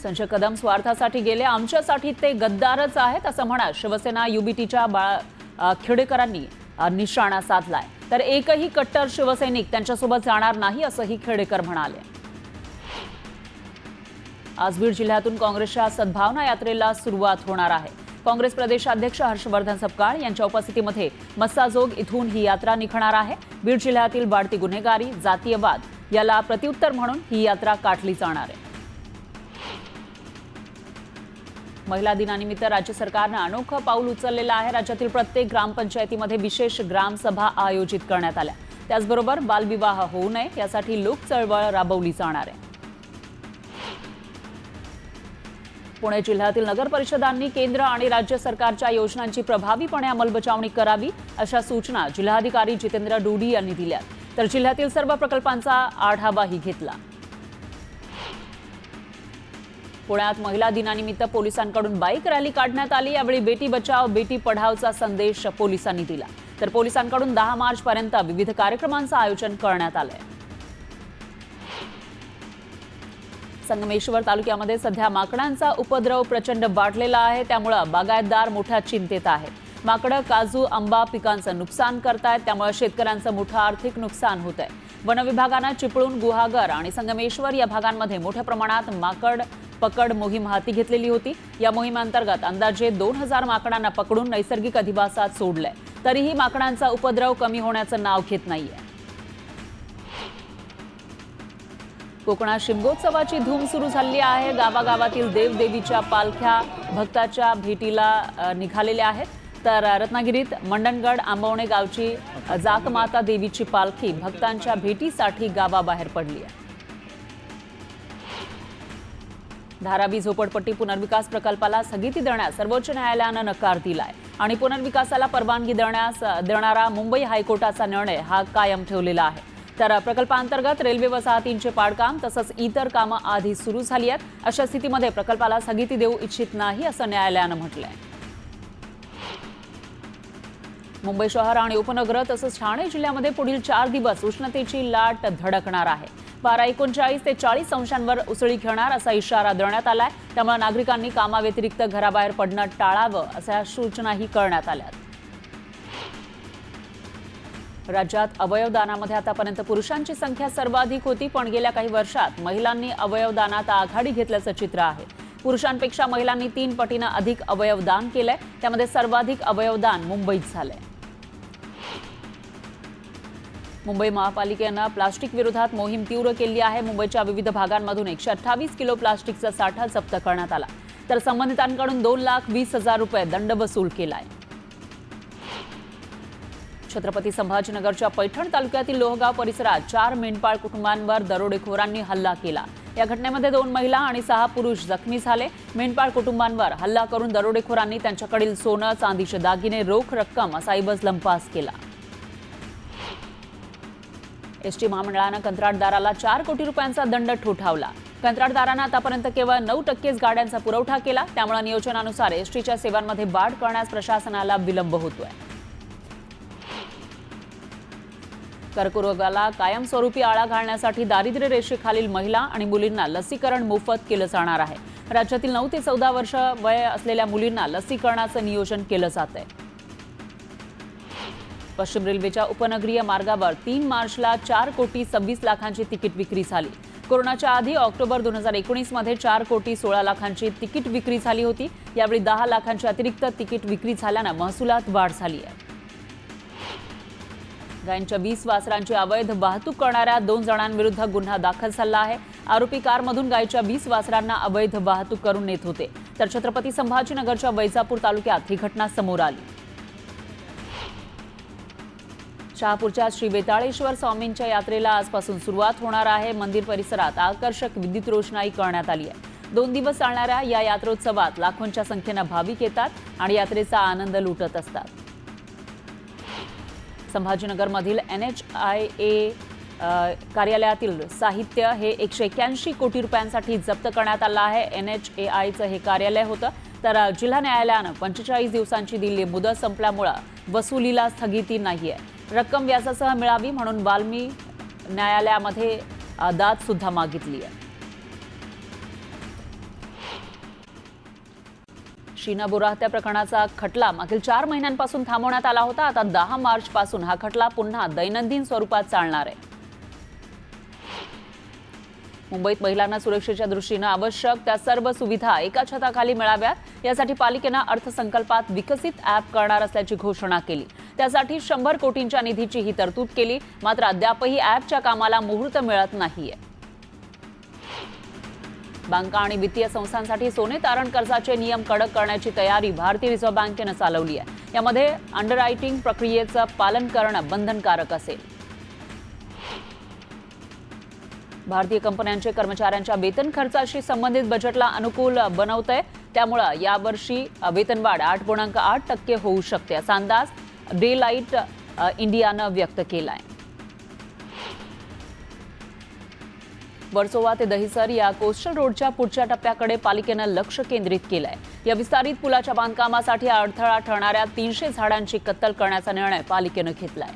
संजय कदम स्वार्थासाठी गेले, आमच्यासाठी ते गद्दारच आहेत असं म्हणत शिवसेना युबीटीच्या खेडेकरांनी निशाणा साधलाय। तर एकही कट्टर शिवसैनिक त्यांच्यासोबत जाणार नाही असंही खेडेकर म्हणाले। आज बीड जिल्ह्यातून काँग्रेसच्या सद्भावना यात्रेला सुरुवात होणार आहे। काँग्रेस प्रदेशाध्यक्ष हर्षवर्धन सपकाळ यांच्या उपस्थितीमध्ये मस्साजोग इथून ही यात्रा निघणार आहे। बीड जिल्ह्यातील वाढती गुन्हेगारी, जातीयवाद याला प्रत्युत्तर म्हणून ही यात्रा काढली जाणार आहे। महिला दिनानिमित्त राज्य सरकारने अनोखं पाऊल उचललेलं आहे। राज्यातील प्रत्येक ग्रामपंचायतीमध्ये विशेष ग्रामसभा आयोजित करण्यात आल्या। त्याचबरोबर बालविवाह होऊ नये यासाठी लोक चळवळ राबवली जाणार आहे। पुणे जिल्ह्यातील नगर परिषदांनी केंद्र आणि राज्य सरकारच्या योजनांची प्रभावीपणे अंमलबजावणी करावी अशा सूचना जिल्हाधिकारी जितेंद्र डोडी यांनी दिल्या। तर जिल्ह्यातील सर्व प्रकल्पांचा आढावाही घेतला। पुण्यात महिला दिनानिमित्त पोलिसांकडून बाईक रॅली काढण्यात आली। यावेळी बेटी बचाव बेटी पढावचा संदेश पोलिसांनी दिला। तर पोलिसांकडून 10 मार्च पर्यंत विविध कार्यक्रमांचं आयोजन करण्यात आलंय। संगमेश्वर तालुक्यामध्ये सध्या माकडांचा उपद्रव प्रचंड वाढलेला आहे, त्यामुळे बागायतदार मोठ्या चिंतेत आहेत। माकडं काजू, आंबा पिकांचं नुकसान करतायत, त्यामुळे शेतकऱ्यांचं मोठं आर्थिक नुकसान होत आहे। वन विभागानं चिपळूण, गुहागर आणि संगमेश्वर या भागांमध्ये मोठ्या प्रमाणात माकड पकड मोहीम हाती घेतलेली होती। या मोहिमेअंतर्गत अंदाजे 2000 माकडांना पकडून नैसर्गिक अधिवासात सोडलंय। तरीही माकडांचा उपद्रव कमी होण्याचं नाव घेत नाहीये। कोकणात शिमगोत्सवाची धूम सुरू झाली आहे। गावागावातील देवदेवीच्या पालख्या भक्ताच्या भेटीला निघालेल्या आहेत। तर रत्नागिरीत मंडणगड आंबवणे गावची जाकमाता देवीची पालखी भक्तांच्या भेटीसाठी गावाबाहेर पडली आहे। धारावी झोपडपट्टी पुनर्विकास प्रकल्पाला स्थगिती देण्यास सर्वोच्च न्यायालयानं नकार दिलाय आणि पुनर्विकासाला परवानगी देणारा मुंबई हायकोर्टाचा निर्णय हा कायम ठेवलेला आहे। तर प्रकल्पांतर्गत रेल्वे वसाहतींचे पाडकाम तसंच इतर कामं आधी सुरू झाली आहेत। अशा स्थितीमध्ये प्रकल्पाला स्थगिती देऊ इच्छित नाही असं न्यायालयानं म्हटलंय। मुंबई शहर आणि उपनगर तसंच ठाणे जिल्ह्यामध्ये पुढील 4 दिवस उष्णतेची लाट धडकणार आहे। पारा 39 ते 40 अंशांवर उसळी घेणार असा इशारा देण्यात आलाय। त्यामुळे नागरिकांनी कामाव्यतिरिक्त घराबाहेर पडणं टाळावं अशा सूचनाही करण्यात आल्यात। राज्यात अवयवदानामध्ये आतापर्यंत पुरुषांची संख्या सर्वाधिक होती, पण गेल्या काही वर्षात महिलांनी अवयवदानात आघाडी घेतल्याचं चित्र आहे। पुरुषांपेक्षा महिलांनी 3 पटीनं अधिक अवयवदान केलंय। त्यामध्ये सर्वाधिक अवयवदान मुंबईत झालंय। मुंबई महापालिकेनं प्लास्टिक विरोधात मोहीम तीव्र केली आहे। मुंबईच्या विविध भागांमधून 128 किलो प्लास्टिकचा साठा जप्त करण्यात आला। तर संबंधितांकडून 2,20,000 रुपये दंड वसूल केलाय। छत्रपती संभाजीनगरच्या पैठण तालुक्यातील लोहगाव परिसरात 4 मेंढपाळ कुटुंबांवर दरोडेखोरांनी हल्ला केला। या घटनेमध्ये 2 महिला आणि 6 पुरुष जखमी झाले। मेंढपाळ कुटुंबांवर हल्ला करून दरोडेखोरांनी त्यांच्याकडील सोनं, चांदीचे दागिने, रोख रक्कम असा ऐवज लंपास केला। एसटी महामंडळानं कंत्राटदाराला 4 कोटी रुपयांचा दंड ठोठावला। कंत्राटदारांना आतापर्यंत केवळ 9% गाड्यांचा पुरवठा केला। त्यामुळे नियोजनानुसार एसटीच्या सेवांमध्ये वाढ करण्यास प्रशासनाला विलंब होतोय। कर्करोगाला कायमस्वरूपी आळा घालण्यासाठी दारिद्र्य रेषेखालील महिला आणि मुलींना लसीकरण मोफत केलं जाणार आहे। राज्यातील 9 ते 14 वर्ष वय असलेल्या मुलींना लसीकरणाचं नियोजन केलं जातंय। पश्चिम रेल्वेच्या उपनगरीय मार्गावर 3 मार्चला 4 कोटी 26 लाखांची तिकीट विक्री झाली। कोरोनाच्या आधी ऑक्टोबर 2019 मध्ये 4 कोटी 16 लाखांची तिकीट विक्री झाली होती। यावेळी 10 लाखांची अतिरिक्त तिकीट विक्री झाल्यानं महसुलात वाढ झाली आहे। गायींच्या 20 वासरांची अवैध वाहतूक करणाऱ्या 2 जणांविरुद्ध गुन्हा दाखल झाला आहे। आरोपी कारमधून गायीच्या 20 वासरांना अवैध वाहतूक करून नेत होते। तर छत्रपती संभाजीनगरच्या वैजापूर तालुक्यात ही घटना समोर आली। शहापूरच्या श्री वेताळेश्वर स्वामींच्या यात्रेला आजपासून सुरुवात होणार आहे। मंदिर परिसरात आकर्षक विद्युत रोषणाई करण्यात आली आहे। 2 दिवस चालणाऱ्या या यात्रोत्सवात लाखोंच्या संख्येनं भाविक येतात आणि यात्रेचा आनंद लुटत असतात। संभाजीनगरमधील NHIA कार्यालयातील साहित्य हे 181 कोटी रुपयांसाठी जप्त करण्यात आलं आहे। NHAIचं हे कार्यालय होतं। तर जिल्हा न्यायालयानं 45 दिवसांची दिलेली मुदत संपल्यामुळे वसुलीला स्थगिती नाहीये। रक्कम व्याजासह मिळावी म्हणून बालमी न्यायालयामध्ये दाद सुद्धा मागितली आहे। शीना बोरा हत्या प्रकरणाचा खटला मागील 4 महिन्यांपासून थांबवण्यात आला होता. आता 10 मार्च पासून हा खटला पुन्हा दैनंदिन स्वरूपात चालणार आहे. मुंबईत महिलांना सुरक्षेच्या दृष्टीने आवश्यक त्या सर्व सुविधा एका छताखाली मिळाव्यात यासाठी पालिकेने अर्थसंकल्पात विकसित ॲप करणार असल्याची घोषणा केली. त्यासाठी 100 कोटींच्या निधीची ही तरतूद केली. मात्र अद्यापही ॲपच्या कामाला मुहूर्त मिळत नाहीये. बँका आणि वित्तीय संस्थांसाठी सोने तारण कर्जाचे नियम कडक करण्याची तयारी भारतीय रिझर्व्ह बँकेने चालवली आहे. यामध्ये अंडररायटिंग प्रक्रियेचं पालन करणं बंधनकारक असेल. भारतीय कंपन्यांचे कर्मचाऱ्यांच्या वेतन खर्चाशी संबंधित बजेटला अनुकूल बनवतंय. त्यामुळे यावर्षी वेतनवाढ 8.8% होऊ शकते असा अंदाज डेलाइट इंडियानं व्यक्त केलाय. वर्सोवा ते दहिसर या कोस्टल रोडच्या पुढच्या टप्प्याकडे पालिकेनं लक्ष केंद्रित केलंय. या विस्तारित पुलाच्या बांधकामासाठी अडथळा ठरणाऱ्या 300 झाडांची कत्तल करण्याचा निर्णय पालिकेनं घेतलाय.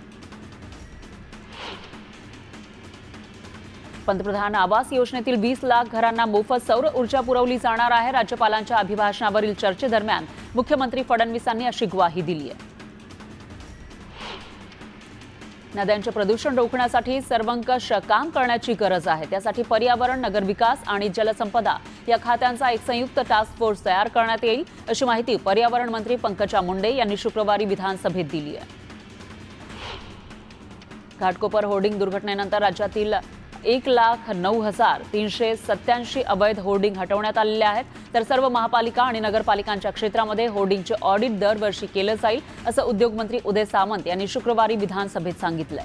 पंतप्रधान आवास योजनेतील 20 लाख घरांना मोफत सौर ऊर्जा पुरवली जाणार आहे. राज्यपालांच्या अभिभाषणावरील चर्चेदरम्यान मुख्यमंत्री फडणवीसांनी अशी ग्वाही दिली आहे. नद्यांचे प्रदूषण रोखण्यासाठी सर्वंकष काम करण्याची गरज आहे. त्यासाठी पर्यावरण, नगरविकास आणि जलसंपदा या खात्यांचा एक संयुक्त टास्क फोर्स तयार करण्यात येईल अशी माहिती पर्यावरण मंत्री पंकजा मुंडे यांनी शुक्रवारी विधानसभेत दिली आहे. घाटकोपर होर्डिंग दुर्घटनेनंतर राज्यातील 1,09,387 अवैध होर्डिंग हटवण्यात आलेले आहेत. तर सर्व महापालिका आणि नगरपालिकांच्या क्षेत्रामध्ये होर्डिंगचे ऑडिट दरवर्षी केलं जाईल असं उद्योगमंत्री उदय सामंत यांनी शुक्रवारी विधानसभेत सांगितलंय.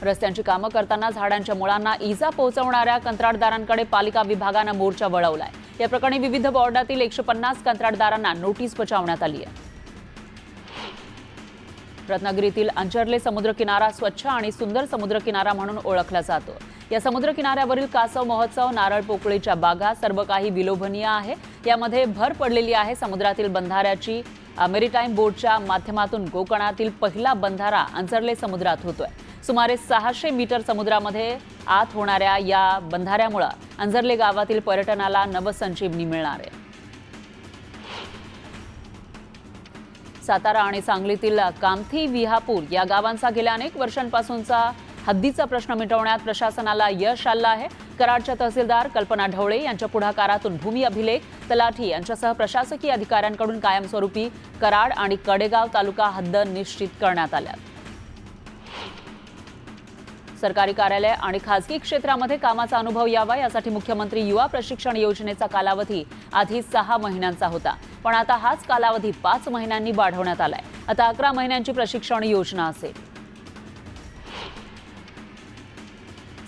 रस्त्यांची कामं करताना झाडांच्या मुळांना इजा पोहोचवणाऱ्या कंत्राटदारांकडे पालिका विभागानं मोर्चा वळवलाय. या प्रकरणी विविध वॉर्डातील 150 कंत्राटदारांना नोटीस बजावण्यात आली आहे. रत्नागिरीतील अंजर्ले समुद्रकिनारा स्वच्छ आणि सुंदर समुद्रकिनारा म्हणून ओळखला जातो. या समुद्रकिनाऱ्यावरील कासव महोत्सव, नारळ पोकळीच्या बागा सर्व काही विलोभनीय आहे. यामध्ये भर पडलेली आहे. समुद्रातील बंधाऱ्याची मेरीटाईम बोटच्या माध्यमातून कोकणातील पहिला बंधारा अंजर्ले समुद्रात होतोय. सुमारे 600 मीटर समुद्रामध्ये आत होणाऱ्या या बंधाऱ्यामुळे अंजर्ले गावातील पर्यटनाला नवसंजीवनी मिळणार आहे. सातारा आणि सांगलीतील कामठी, विहापूर या गावांचा गेल्या अनेक वर्षांपासूनचा हद्दीचा प्रश्न मिटवण्यात प्रशासनाला यश आलं आहे. कराडच्या तहसीलदार कल्पना ढवळे यांच्या पुढाकारातून भूमी अभिलेख, तलाठी यांच्यासह प्रशासकीय अधिकाऱ्यांकडून कायमस्वरूपी कराड आणि कडेगाव तालुका हद्द निश्चित करण्यात आल्या. सरकारी कार्यालय आणि खासगी क्षेत्रामध्ये कामाचा अनुभव यावा यासाठी मुख्यमंत्री युवा प्रशिक्षण योजनेचा कालावधी आधी 6 महिन्यांचा होता, पण आता हाच कालावधी 5 महिन्यांनी वाढवण्यात आलाय. आता 11 महिन्यांची प्रशिक्षण योजना असेल.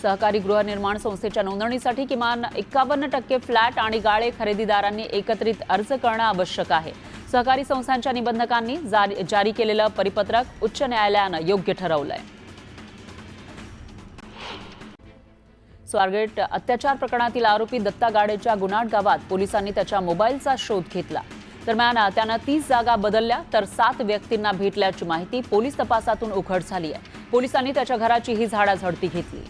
सहकारी गृहनिर्माण संस्थेच्या नोंदणीसाठी किमान 51% फ्लॅट आणि गाळे खरेदीदारांनी एकत्रित अर्ज करणं आवश्यक आहे. सहकारी संस्थांच्या निबंधकांनी जारी केलेलं परिपत्रक उच्च न्यायालयानं योग्य ठरवलंय. स्वारगेट अत्याचार प्रकरणातील आरोपी दत्ता गाडेच्या गुन्हाट गावात पोलिसांनी त्याच्या मोबाईलचा शोध घेतला. दरम्यान त्यानं 30 जागा बदलल्या तर 7 व्यक्तींना भेटल्याची माहिती पोलीस तपासातून उघड झाली आहे. पोलिसांनी त्याच्या घराचीही झाडाझडती घेतली.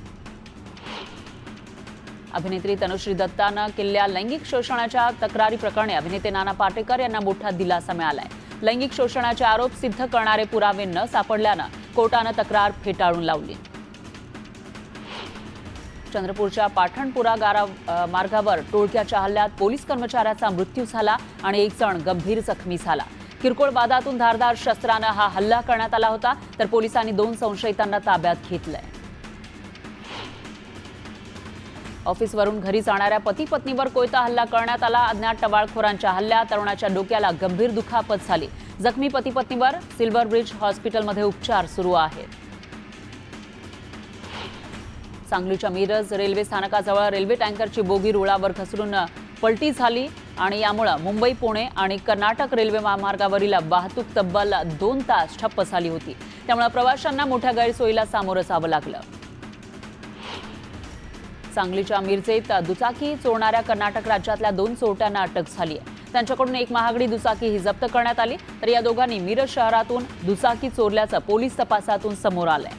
अभिनेत्री तनुश्री दत्तानं केलेल्या लैंगिक शोषणाच्या तक्रारी प्रकरणी अभिनेते नाना पाटेकर यांना मोठा दिलासा मिळालाय. लैंगिक शोषणाचे आरोप सिद्ध करणारे पुरावे न सापडल्यानं कोर्टानं तक्रार फेटाळून लावली. चंद्रपूरच्या पाठणपुरा मार्गावर टोळक्याच्या हल्ल्यात पोलीस कर्मचाऱ्याचा मृत्यू झाला आणि 1 जण गंभीर जखमी झाला. किरकोळ वादातून धारदार शस्त्रानं हा हल्ला करण्यात आला होता. तर पोलिसांनी 2 संशयितांना ताब्यात घेतलंय. ऑफिसवरून घरी जाणाऱ्या पती पत्नीवर कोयता हल्ला करण्यात आला. अज्ञात टवाळखोरांच्या हल्ल्यात तरुणाच्या डोक्याला गंभीर दुखापत झाली. जखमी पती पत्नीवर सिल्वर ब्रिज हॉस्पिटलमध्ये उपचार सुरू आहेत. सांगलीच्या मिरज रेल्वे स्थानकाजवळ रेल्वे टँकरची बोगी रुळावर घसरून पलटी झाली आणि यामुळे मुंबई, पुणे आणि कर्नाटक रेल्वे महामार्गावरील वाहतूक तब्बल 2 तास ठप्प झाली होती. त्यामुळे प्रवाशांना मोठ्या गैरसोयीला सामोरं जावं लागलं. सांगलीच्या मिरजेत दुचाकी चोरणाऱ्या कर्नाटक राज्यातल्या 2 चोरट्यांना अटक झाली आहे. त्यांच्याकडून एक महागडी दुचाकी ही जप्त करण्यात आली. तर या दोघांनी मिरज शहरातून दुचाकी चोरल्याचं पोलीस तपासातून समोर आलंय.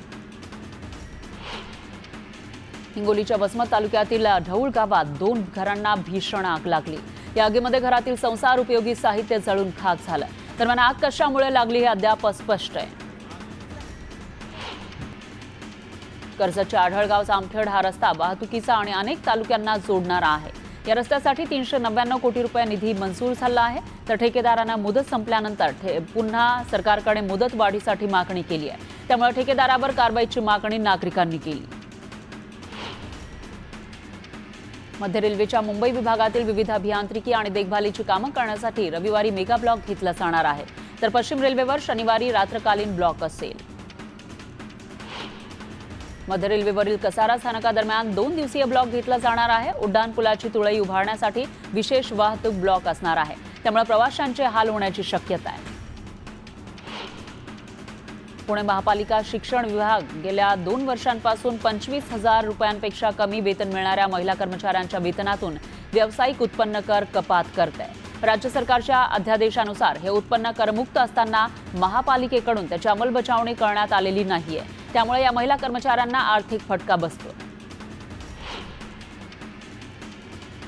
हिंगोलीच्या वसमत तालुक्यातील ढौळ गावात 2 घरांना भीषण आग लागली। या आगीमध्ये घरातील संसार उपयोगी साहित्य जळून खाक झालं। दरम्यान आग कशामुळे लागली हे अद्याप अस्पष्ट आहे। कर्जतच्या आढळगाव जामखेड हा रस्ता वाहतुकीचा आणि अनेक तालुक्यांना जोडणारा आहे। या रस्त्यासाठी 399 कोटी रुपये निधी मंजूर झाला आहे, तर ठेकेदारांना मुदत संपल्यानंतर पुन्हा सरकारकडे मुदत वाढीसाठी मागणी केली आहे। त्यामुळे ठेकेदारावर कारवाईची मागणी नागरिकांनी केली। मध्य रेल्वेच्या मुंबई विभागातील विविध अभियांत्रिकी आणि देखभालीची कामं करण्यासाठी रविवारी मेगा ब्लॉक घेतला जाणार आहे, तर पश्चिम रेल्वेवर शनिवारी रात्रकालीन ब्लॉक असेल। मध्य रेल्वेवरील कसारा स्थानकादरम्यान 2 दिवसीय ब्लॉक घेतला जाणार आहे। उड्डाणपुलाची तुळई उभारण्यासाठी विशेष वाहतूक ब्लॉक असणार आहे, त्यामुळे प्रवाशांचे हाल होण्याची शक्यता आहे। पुणे महापालिका शिक्षण विभाग गेल्या 2 वर्षांपासून 25,000 रुपयांपेक्षा कमी वेतन मिळणाऱ्या महिला कर्मचाऱ्यांच्या वेतनातून व्यावसायिक उत्पन्न कर कपात करत आहे। राज्य सरकारच्या अध्यादेशानुसार हे उत्पन्न करमुक्त असताना महापालिकेकडून त्याची अंमलबजावणी करण्यात आलेली नाहीये, त्यामुळे या महिला कर्मचाऱ्यांना आर्थिक फटका बसतो।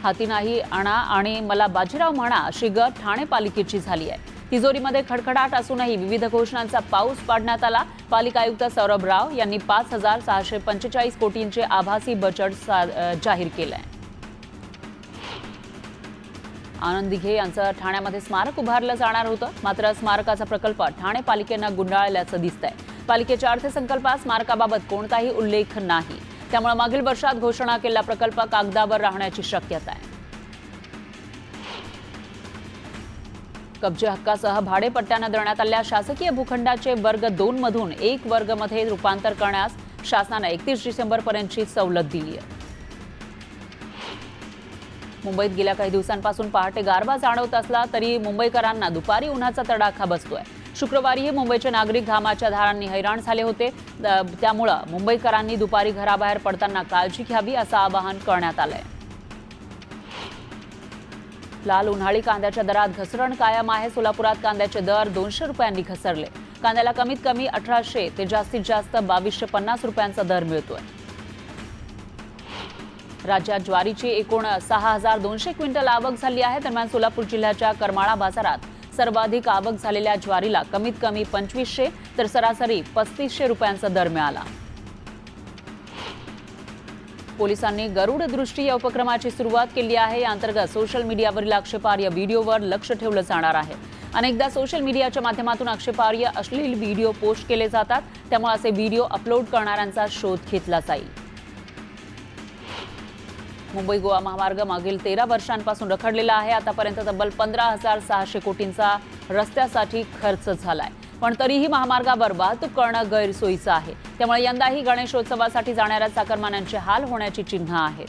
हाती नाही आणा आणि मला बाजीराव म्हणा अशी गत ठाणे पालिकेची झाली आहे। तिजोरीमध्ये खडखडाट असूनही विविध घोषणांचा पाऊस पाडण्यात आला। पालिका आयुक्त सौरभ राव यांनी 5,645 कोटींचे आभासी बजेट जाहीर केलंय। आनंद दिघे यांचं ठाण्यामध्ये स्मारक उभारलं जाणार होतं, मात्र स्मारकाचा प्रकल्प ठाणे पालिकेनं गुंडाळल्याचं दिसतंय। पालिकेच्या अर्थसंकल्पात स्मारकाबाबत कोणताही उल्लेख नाही, त्यामुळे मागील वर्षात घोषणा केलेला प्रकल्प कागदावर राहण्याची शक्यता आहे। कब्जे हक्कासह भाडेपट्ट्यानं देण्यात आलेल्या शासकीय भूखंडाचे वर्ग 2 मधून 1 वर्गमध्ये रूपांतर करण्यास शासनाने 31 डिसेंबरपर्यंतची सवलत दिली आहे। मुंबईत गेल्या काही दिवसांपासून पहाटे गारवा जाणवत असला तरी मुंबईकरांना दुपारी उन्हाचा तडाखा बसतोय। शुक्रवारीही मुंबईचे नागरिक घामाच्या धारांनी हैराण झाले होते, त्यामुळे मुंबईकरांनी दुपारी घराबाहेर पडताना काळजी घ्यावी असं आवाहन करण्यात आलंय। लाल उन्हाळी कांद्याच्या दरात घसरण कायम आहे। सोलापुरात कांद्याचे दर 200 रुपयांनी घसरले। कांद्याला कमीत कमी 1800 ते जास्तीत जास्त 2250 रुपयांचा दर मिळतोय। राज्यात ज्वारीची एकूण 6,200 क्विंटल आवक झाली आहे। दरम्यान सोलापूर जिल्ह्याच्या करमाळा बाजारात सर्वाधिक आवक झालेल्या ज्वारीला कमीत कमी 2500 तर सरासरी 3500 रुपयांचा दर मिळाला। पोलिसांनी गरुड दृष्टी या उपक्रमाची सुरुवात केली आहे। या अंतर्गत सोशल मीडियावरील आक्षेपार्ह व्हिडिओवर लक्ष ठेवलं जाणार आहे। अनेकदा सोशल मीडियाच्या माध्यमातून आक्षेपार्ह अश्लील व्हिडिओ पोस्ट केले जातात, त्यामुळे असे व्हिडिओ अपलोड करणाऱ्यांचा शोध घेतला जाईल। मुंबई गोवा महामार्ग मागील 13 वर्षांपासून रखडलेला आहे। आतापर्यंत तब्बल 15,600 कोटींचा रस्त्यासाठी खर्च झालाय, पण तरीही महामार्गावर वाहतूक करणं गैरसोयीचं आहे। त्यामुळे यंदाही गणेशोत्सवासाठी जाणाऱ्या चाकरमान्यांचे हाल होण्याची चिन्ह आहेत।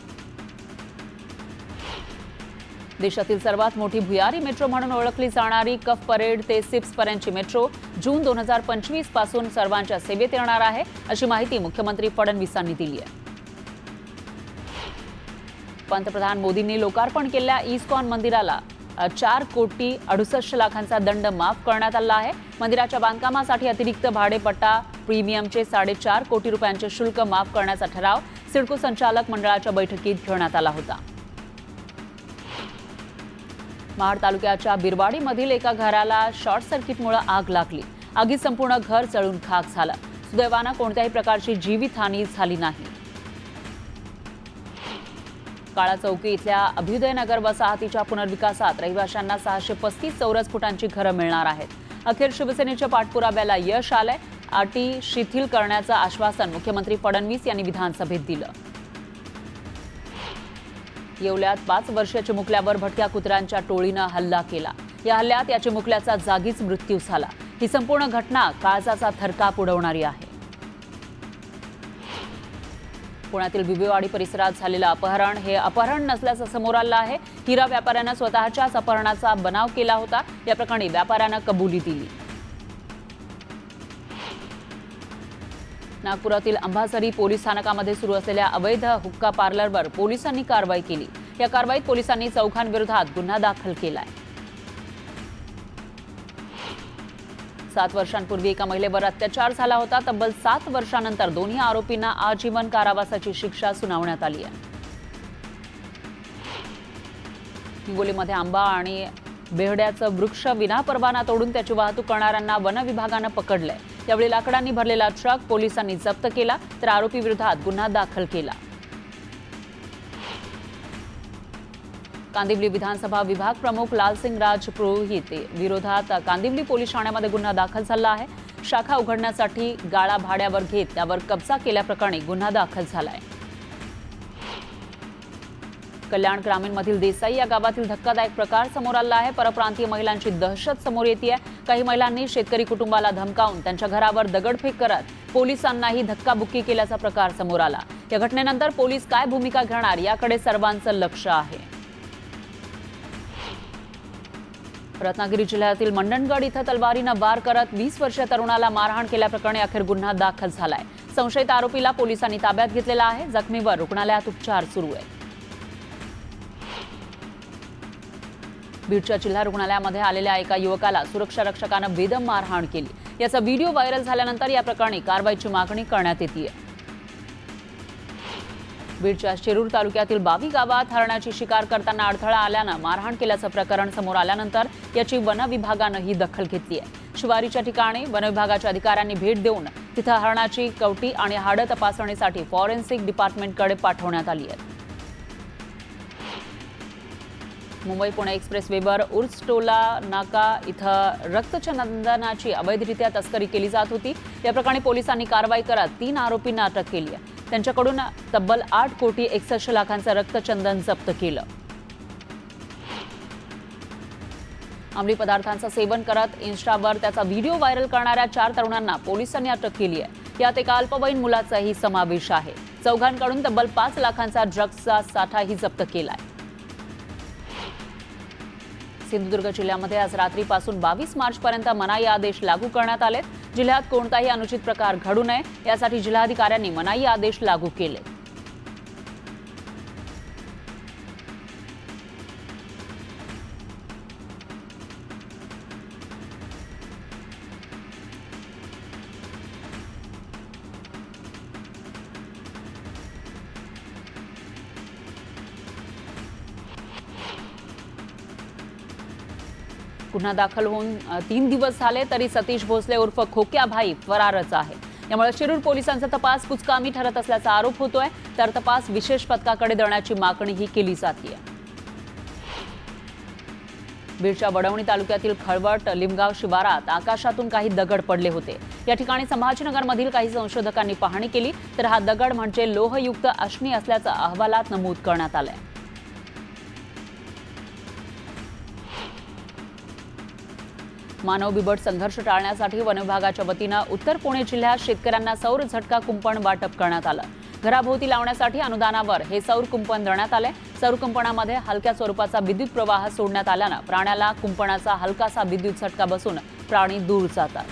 देशातील सर्वात मोठी भुयारी मेट्रो म्हणून ओळखली जाणारी कफ परेड ते सिप्स पर्यंतची मेट्रो जून 2025 पासून सर्वांच्या सेवेत येणार आहे, अशी माहिती मुख्यमंत्री फडणवीसांनी दिली आहे। पंतप्रधान मोदींनी लोकार्पण केलेल्या इस्कॉन मंदिराला 4 कोटी 68 लाखांचा दंड माफ करण्यात आला आहे। मंदिराच्या बांधकामासाठी अतिरिक्त भाडेपट्टा प्रीमियमचे 4.5 कोटी रुपयांचे शुल्क माफ करण्याचा ठराव सिडको संचालक मंडळाच्या बैठकीत घेण्यात आला होता। महाड तालुक्याच्या बिरवाडीमधील एका घराला शॉर्ट सर्किटमुळे आग लागली। आगीत संपूर्ण घर जळून खाक झालं। सुदैवानं कोणत्याही प्रकारची जीवितहानी झाली नाही। काळा चौकी इथल्या अभ्युदयनगर वसाहतीच्या पुनर्विकासात रहिवाशांना 635 चौरस फुटांची घरं मिळणार आहेत। अखेर शिवसेनेच्या पाठपुराव्याला यश आलंय। अटी शिथिल करण्याचं आश्वासन मुख्यमंत्री फडणवीस यांनी विधानसभेत दिलं। येवल्यात 5 वर्षीय चिमुकल्यावर भटक्या कुत्र्यांच्या टोळीनं हल्ला केला। या हल्ल्यात या चिमुकल्याचा जागीच मृत्यू झाला। ही संपूर्ण घटना काळजाचा थरकाप उडवणारी आहे। पुण्यातील बिबेवाडी परिसरात झालेलं अपहरण हे अपहरण नसल्याचं समोर आलं आहे। हिरा व्यापाऱ्यानं स्वतःच्याच अपहरणाचा बनाव केला होता। या प्रकरणी व्यापाऱ्यानं कबुली दिली। नागपुरातील अंबाझरी पोलीस स्थानकामध्ये सुरू असलेल्या अवैध हुक्का पार्लरवर पोलिसांनी कारवाई केली। या कारवाईत पोलिसांनी चौघांविरोधात गुन्हा दाखल केलाय। 7 वर्षांपूर्वी एका महिलेवर अत्याचार झाला होता. तब्बल 7 वर्षांनंतर दोन्ही आरोपींना आजीवन कारावासाची शिक्षा सुनावण्यात आली आहे. हिंगोलीमध्ये आंबा आणि बेहड्याचं वृक्ष विनापरवाना तोडून त्याची वाहतूक करणाऱ्यांना वन विभागानं पकडलंय. त्यावेळी लाकडांनी भरलेला ट्रक पोलिसांनी जप्त केला, तर आरोपी विरोधात गुन्हा दाखल केला. कांदिवली विधानसभा विभाग प्रमुख लालसिंग राज पुरोहित विरोधात कांदिवली पोलीस ठाण्यामध्ये गुन्हा दाखल झाला आहे. शाखा उघडण्यासाठी गाळा भाड्यावर घेत त्यावर कब्जा केल्याप्रकरणी गुन्हा दाखल झालाय. कल्याण ग्रामीणमधील देसाई या गावातील धक्कादायक प्रकार समोर आला आहे. परप्रांतीय महिलांची दहशत समोर येते. काही महिलांनी शेतकरी कुटुंबाला धमकावून त्यांच्या घरावर दगडफेक करत पोलिसांनाही धक्काबुक्की केल्याचा प्रकार समोर आला. या घटनेनंतर पोलीस काय भूमिका घेणार याकडे सर्वांचं लक्ष आहे. रत्नागिरी जिल्ह्यातील मंडणगड इथं तलवारीनं वार करत 20 वर्षीय तरुणाला मारहाण केल्याप्रकरणी अखेर गुन्हा दाखल झालाय. संशयित आरोपीला पोलिसांनी ताब्यात घेतलेला आहे. जखमीवर रुग्णालयात उपचार सुरू आहेत. बीडच्या जिल्हा रुग्णालयामध्ये आलेल्या एका युवकाला सुरक्षा रक्षकानं बेदम मारहाण केली. याचा व्हिडिओ व्हायरल झाल्यानंतर या प्रकरणी कारवाईची मागणी करण्यात येते. बीडच्या शिरूर तालुक्यातील बावी गावात हरणाची शिकार करताना अडथळा आल्यानं मारहाण केल्याचं प्रकरण समोर आल्यानंतर याची वन विभागानं ही दखल घेतली आहे. शिवारीच्या ठिकाणी वन विभागाच्या अधिकाऱ्यांनी भेट देऊन तिथं हरणाची कवटी आणि हाडं तपासणीसाठी फॉरेन्सिक डिपार्टमेंटकडे पाठवण्यात आली आहे. मुंबई पुणे एक्सप्रेसवेवर उर्सटोला नाका इथं रक्तचंदनाची अवैधरित्या तस्करी केली जात होती. या प्रकरणी पोलिसांनी कारवाई करत 3 आरोपींना अटक केली आहे. त्यांच्याकडून तब्बल 8 कोटी 61 लाखांचं रक्तचंदन जप्त केलं. अंमली पदार्थांचं सेवन करत इन्स्टावर त्याचा व्हिडिओ व्हायरल करणाऱ्या 4 तरुणांना पोलिसांनी अटक केली आहे. यात एका अल्पवयीन मुलाचाही समावेश आहे. चौघांकडून तब्बल 5 लाखांचा ड्रग्जचा साठाही जप्त केलाय. सिंधुदुर्ग जिल्ह्यामध्ये आज रात्रीपासून 22 मार्चपर्यंत मनाई आदेश लागू करण्यात आले. जिल्ह्यात कोणताही अनुचित प्रकार घडू नये यासाठी जिल्हाधिकाऱ्यांनी मनाई आदेश लागू केले. गुन्हा दाखल होऊन 3 दिवस झाले तरी सतीश भोसले उर्फ खोक्या भाई फरारच आहे. यामुळे शिरूर पोलिसांचा तपास कुचकामी ठरत असल्याचा आरोप होतोय. तर तपास विशेष पथकाकडे देण्याची मागणीही केली जाते. बीडच्या वडवणी तालुक्यातील खळवट लिमगाव शिवारात आकाशातून काही दगड पडले होते. या ठिकाणी संभाजीनगरमधील काही संशोधकांनी पाहणी केली तर हा दगड म्हणजे लोहयुक्त अश्मी असल्याचं अहवालात नमूद करण्यात आलंय. मानव बिबट संघर्ष टाळण्यासाठी वन विभागाच्या वतीनं उत्तर पुणे जिल्ह्यात शेतकऱ्यांना सौर झटका कुंपण वाटप करण्यात आलं. घराभोवती लावण्यासाठी अनुदानावर हे सौर कुंपण देण्यात आले. सौर कुंपणामध्ये हलक्या स्वरूपाचा विद्युत प्रवाह सोडण्यात आल्यानं प्राण्याला कुंपणाचा हलकासा विद्युत झटका बसून प्राणी दूर जातात.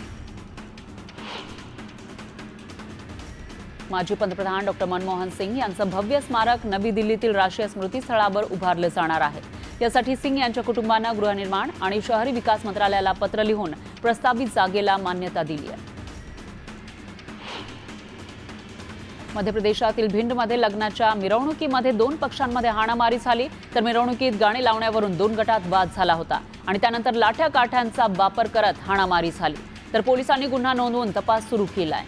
माजी पंतप्रधान डॉक्टर मनमोहन सिंग यांचं भव्य स्मारक नवी दिल्लीतील राष्ट्रीय स्मृती स्थळावर उभारलं जाणार आहे. यासाठी सिंग यांच्या कुटुंबानं गृहनिर्माण आणि शहरी विकास मंत्रालयाला पत्र लिहून प्रस्तावित जागेला मान्यता दिली आहे. मध्य प्रदेशातील भिंडमध्ये लग्नाच्या मिरवणुकीमध्ये 2 पक्षांमध्ये हाणामारी झाली. तर मिरवणुकीत गाणी लावण्यावरून 2 गटात वाद झाला होता आणि त्यानंतर लाठ्या काठ्यांचा वापर करत हाणामारी झाली. तर पोलिसांनी गुन्हा नोंदवून तपास सुरू केलाय.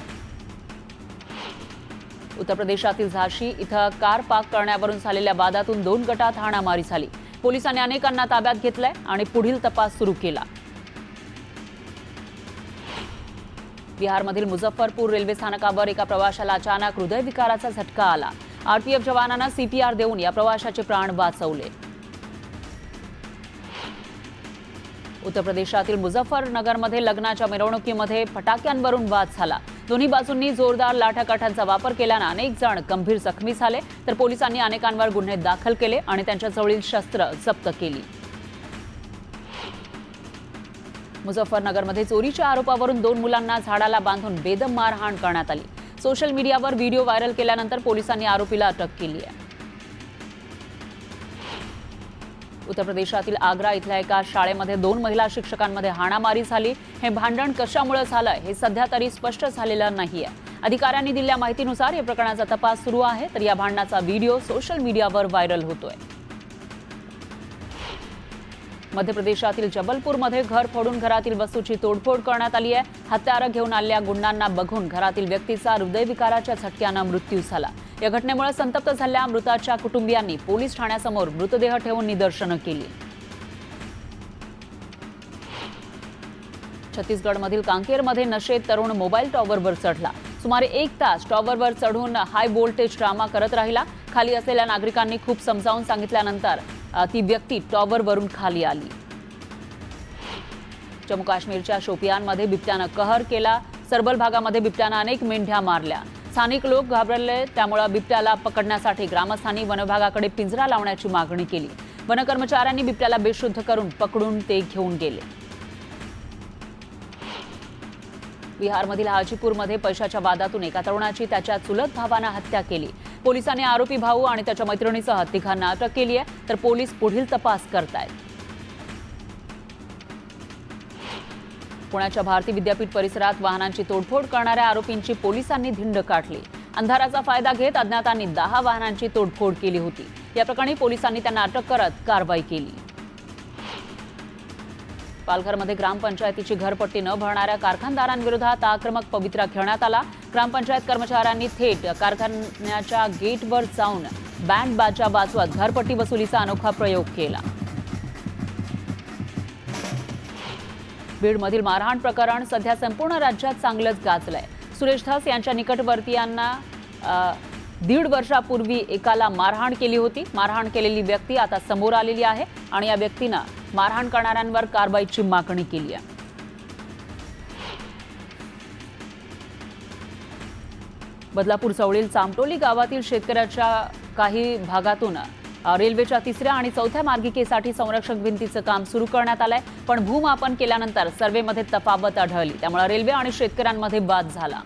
उत्तर प्रदेशातील झाशी इथं कार पार्क करण्यावरून झालेल्या वादातून 2 गटात हाणामारी झाली. पोलिसांनी अनेकांना ताब्यात घेतलंय आणि पुढील तपास सुरू केला. बिहारमधील मुझफ्फरपूर रेल्वे स्थानकावर एका प्रवाशाला अचानक हृदयविकाराचा झटका आला. आरपीएफ जवानांना सीपीआर देऊन या प्रवाशाचे प्राण वाचवले. उत्तर प्रदेशातील मुझफ्फरनगरमध्ये लग्नाच्या मिरवणुकीमध्ये फटाक्यांवरून वाद झाला. दोन्ही बाजूंनी जोरदार लाठ्याकाठ्यांचा वापर केल्यानं अनेक जण गंभीर जखमी झाले. तर पोलिसांनी अनेकांवर गुन्हे दाखल केले आणि त्यांच्याजवळील शस्त्र जप्त केली. मुझफ्फरनगरमध्ये चोरीच्या आरोपावरून 2 मुलांना झाडाला बांधून बेदम मारहाण करण्यात आली. सोशल मीडियावर व्हिडिओ व्हायरल केल्यानंतर पोलिसांनी आरोपीला अटक केली आहे. उत्तर प्रदेशातील आग्रा इथल्या एका शाळेमध्ये 2 महिला शिक्षकांमध्ये हाणामारी झाली। हे भांडण कशामुळे झालं हे सध्या तरी स्पष्ट झालेलं नाहीये। अधिकाऱ्यांनी दिलेल्या माहितीनुसार या प्रकरणाचा तपास सुरू आहे, तर या भांडणाचा व्हिडिओ सोशल मीडियावर व्हायरल होतोय। मध्य प्रदेशातील जबलपूरमध्ये घर फोडून घरातील वस्तूची तोडफोड करण्यात आली आहे। हत्यारं घेऊन आलेल्या गुंडांना बघून घरातील व्यक्तीचा हृदयविकाराच्या झटक्यानं मृत्यू झाला। या घटनेमुळे संतप्त झालेल्या मृताच्या कुटुंबियांनी पोलीस ठाण्यासमोर मृतदेह ठेवून निदर्शनं केली। छत्तीसगडमधील कांकेरमध्ये नशेत तरुण मोबाईल टॉवरवर चढला। सुमारे 1 तास टॉवरवर चढून हाय व्होल्टेज ड्रामा करत राहिला। खाली असलेल्या नागरिकांनी खूप समजावून सांगितल्यानंतर ती व्यक्ती टॉवरवरून खाली आली। जम्मू काश्मीरच्या शोपियानमध्ये बिबट्यानं कहर केला। सरबल भागामध्ये बिबट्यानं अनेक मेंढ्या मारल्या। स्थानिक लोक घाबरले, त्यामुळे बिबट्याला पकडण्यासाठी ग्रामस्थांनी वनविभागाकडे पिंजरा लावण्याची मागणी केली। वन कर्मचाऱ्यांनी बिबट्याला बेशुद्ध करून पकडून ते घेऊन गेले। बिहारमधील हाजीपूरमध्ये पैशाच्या वादातून एका तरुणाची त्याच्या चुलत भावानं हत्या केली। पोलिसांनी आरोपी भाऊ आणि त्याच्या मैत्रिणीसह तिघांना अटक केली आहे, तर पोलीस पुढील तपास करतायत। पुण्याच्या भारती विद्यापीठ परिसरात वाहनांची तोडफोड करणाऱ्या आरोपींची पोलिसांनी धिंड काढली। अंधाराचा फायदा घेत अज्ञातांनी 10 वाहनांची तोडफोड केली होती। या प्रकरणी पोलिसांनी त्यांना अटक करत कारवाई केली। पालघरमध्ये ग्रामपंचायतीची घरपट्टी न भरणाऱ्या कारखानदारांविरोधात आक्रमक पवित्रा खेळण्यात आला। ग्रामपंचायत कर्मचाऱ्यांनी थेट कारखान्याच्या गेटवर जाऊन बँड बाजा वाजवत घरपट्टी वसुलीचा अनोखा प्रयोग केला। बीडमधील मारहाण प्रकरण सध्या संपूर्ण राज्यात चांगलंच गाजलंय। सुरेश धस यांच्या निकटवर्तीयांना 1.5 वर्षापूर्वी एकाला मारहाण केली होती। मारहाण केलेली व्यक्ती आता समोर आलेली आहे आणि या व्यक्तीनं मारहाण करणाऱ्यांवर कारवाईची मागणी केली आहे। बदलापूर जवळील चामटोली गावातील शेतकऱ्याच्या काही भागातून रेल्वेच्या 3ऱ्या आणि 4थ्या मार्गिकेसाठी संरक्षक भिंतीचं काम सुरू करण्यात आलंय, पण भूमापन केल्यानंतर सर्व्हेमध्ये तफावत आढळली, त्यामुळे रेल्वे आणि शेतकऱ्यांमध्ये वाद झाला।